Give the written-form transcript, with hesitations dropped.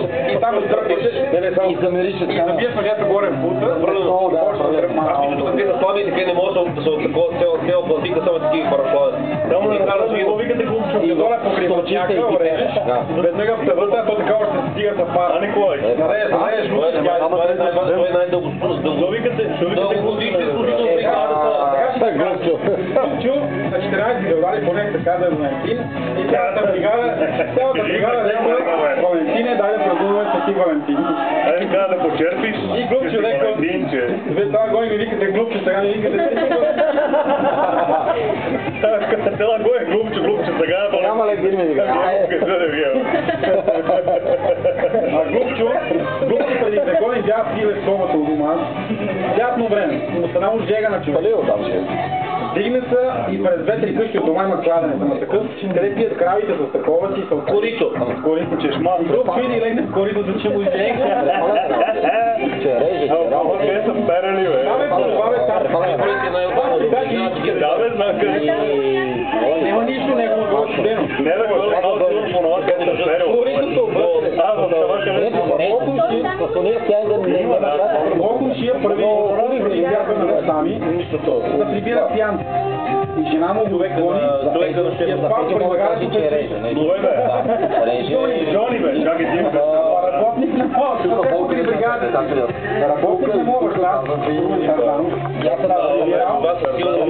И там и замериш и набиеш въжето горе в пулта. Аз мисля, тук те са слаби и така не може да са от такова цел пластика, само такива парашлови. Само не казваш, вие викате глупчо. И доле покрай пътняка врежеш, веднага в тъвата, то така още стига са пара. А Николай? Нарееш го, той е най-дългоспунос. Що викате глупчо? Чу, на 14 февруари, поне така да е Валентин, и цялата бригада Валентине, дай да празнуваме Свети Валентин. Айде трябва да почерпиш. И глупчо леко, това гони ми викате глупчо, сега ми викате Свети Валентин. Цела гони глупчо, сега... Няма ли бирми сега? А глупчо преди да гони бях пиле в комата у дома, лятно време, но стана уж жега на човек. Палил там ще. Дигна се и през 2-3 къщи от дома има кладенец, ама такъв, къде пият кравите с такова си, с корито. С корито чешма. Друг види и легне с корито, за че му жега. Че реже, че Ама те са перали, бе. Да, бе, това бе, там. Да, бе, знам къде. Няма нищо, не го било студено. Не, бе, го знам по това, къде са перал. Коритото, вътре. За това къде са. с уния стяга не има накрат. Окуншия първи бяха на бащами да прибира пиян. И жена му го гони, и е спал при багажа, че реже. Лове, бе. Жони, бе, чакай ти. Работник не мога, тук е при бригада. Работник не мога, баща.